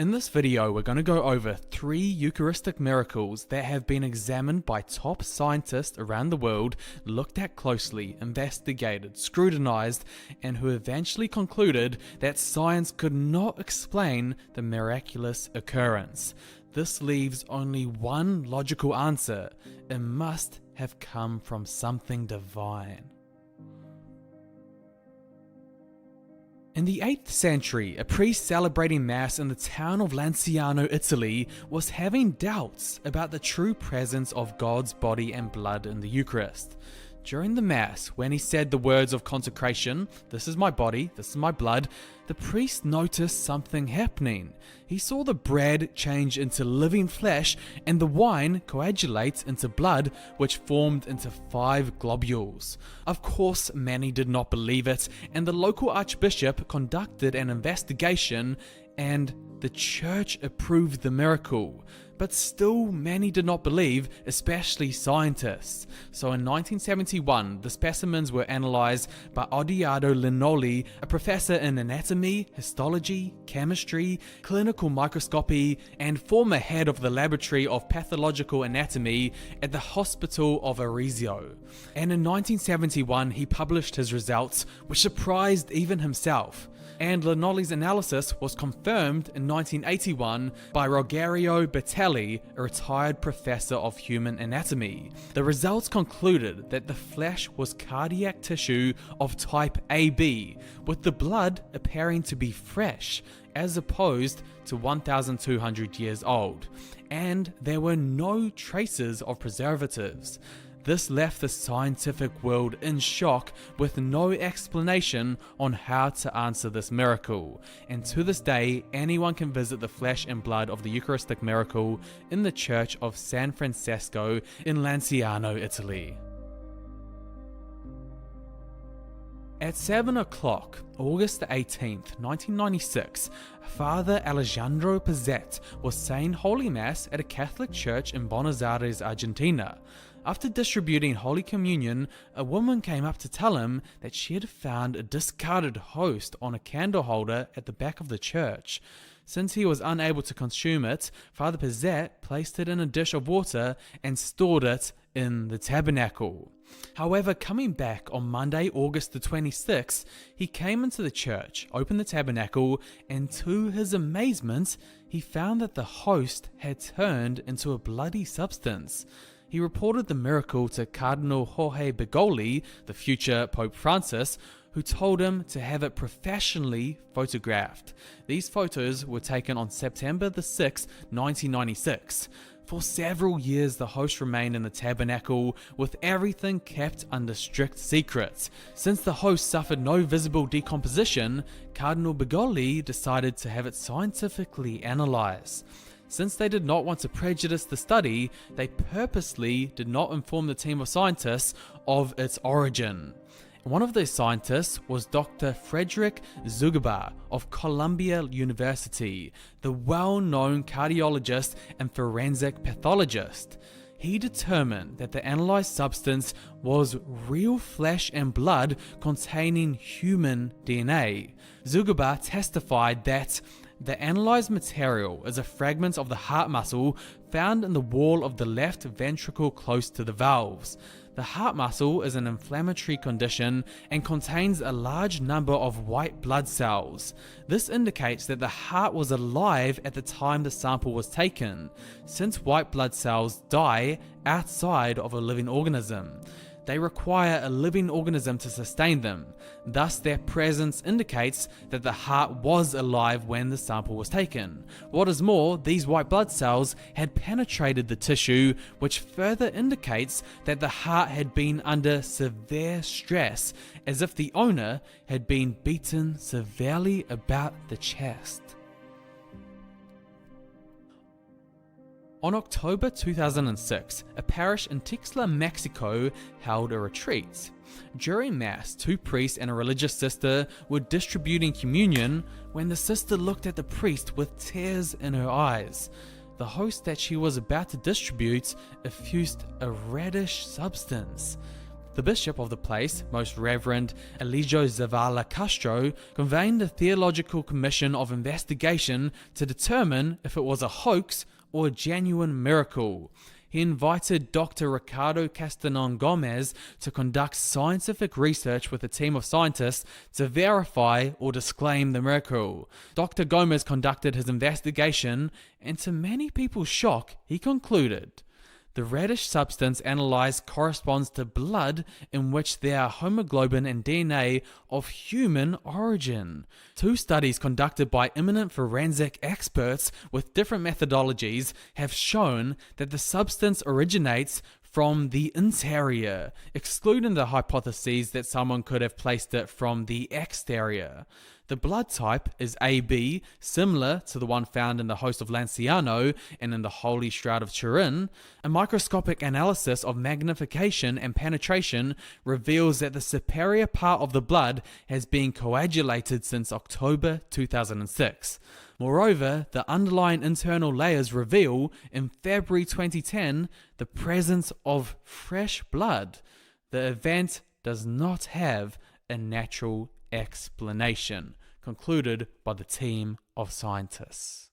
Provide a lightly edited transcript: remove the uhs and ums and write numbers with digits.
In this video, we're going to go over 3 Eucharistic miracles that have been examined by top scientists around the world, looked at closely, investigated, scrutinized, and who eventually concluded that science could not explain the miraculous occurrence. This leaves only one logical answer: it must have come from something divine. In the 8th century, a priest celebrating Mass in the town of Lanciano, Italy, was having doubts about the true presence of God's body and blood in the Eucharist. During the Mass, when he said the words of consecration, "This is my body, this is my blood," the priest noticed something happening. He saw the bread change into living flesh and the wine coagulate into blood, which formed into 5 globules. Of course, many did not believe it, and the local archbishop conducted an investigation, and the church approved the miracle. But still, many did not believe, especially scientists. So in 1971, the specimens were analysed by Odoardo Linoli, a professor in anatomy, histology, chemistry, clinical microscopy, and former head of the Laboratory of Pathological Anatomy at the Hospital of Arezzo. And in 1971, he published his results, which surprised even himself. And Linoli's analysis was confirmed in 1981 by Rogerio Bertelli, a retired professor of human anatomy. The results concluded that the flesh was cardiac tissue of type AB, with the blood appearing to be fresh, as opposed to 1,200 years old, and there were no traces of preservatives. This left the scientific world in shock, with no explanation on how to answer this miracle. And to this day, anyone can visit the flesh and blood of the Eucharistic miracle in the Church of San Francesco in Lanciano, Italy. At 7 o'clock, August 18th, 1996, Father Alejandro Pizzet was saying Holy Mass at a Catholic church in Buenos Aires, Argentina. After distributing Holy Communion, a woman came up to tell him that she had found a discarded host on a candle holder at the back of the church. Since he was unable to consume it, Father Pizzet placed it in a dish of water and stored it in the tabernacle. However, coming back on Monday, August the 26th, he came into the church, opened the tabernacle, and to his amazement, he found that the host had turned into a bloody substance. He reported the miracle to Cardinal Jorge Bergoglio, the future Pope Francis, who told him to have it professionally photographed. These photos were taken on September the 6th, 1996. For several years, the host remained in the tabernacle, with everything kept under strict secret. Since the host suffered no visible decomposition, Cardinal Bergoglio decided to have it scientifically analysed. Since they did not want to prejudice the study, they purposely did not inform the team of scientists of its origin. One of those scientists was Dr. Frederick Zugaba of Columbia University, the well-known cardiologist and forensic pathologist. He determined that the analyzed substance was real flesh and blood containing human DNA. Zugaba testified that the analyzed material is a fragment of the heart muscle found in the wall of the left ventricle close to the valves. The heart muscle is an inflammatory condition and contains a large number of white blood cells. This indicates that the heart was alive at the time the sample was taken, since white blood cells die outside of a living organism. They require a living organism to sustain them. Thus, their presence indicates that the heart was alive when the sample was taken. What is more, these white blood cells had penetrated the tissue, which further indicates that the heart had been under severe stress, as if the owner had been beaten severely about the chest. On October 2006, a parish in Tixla, Mexico held a retreat. During Mass, 2 priests and a religious sister were distributing communion when the sister looked at the priest with tears in her eyes. The host that she was about to distribute effused a reddish substance. The bishop of the place, Most Reverend Eligio Zavala Castro, convened a theological commission of investigation to determine if it was a hoax or a genuine miracle. He invited Dr. Ricardo Castanon Gomez to conduct scientific research with a team of scientists to verify or disclaim the miracle. Dr. Gomez conducted his investigation, and to many people's shock, he concluded the reddish substance analyzed corresponds to blood in which there are hemoglobin and DNA of human origin. 2 studies conducted by eminent forensic experts with different methodologies have shown that the substance originates from the interior, excluding the hypotheses that someone could have placed it from the exterior. The blood type is AB, similar to the one found in the host of Lanciano and in the Holy Shroud of Turin. A microscopic analysis of magnification and penetration reveals that the superior part of the blood has been coagulated since October 2006. Moreover, the underlying internal layers reveal, in February 2010, the presence of fresh blood. The event does not have a natural explanation, concluded by the team of scientists.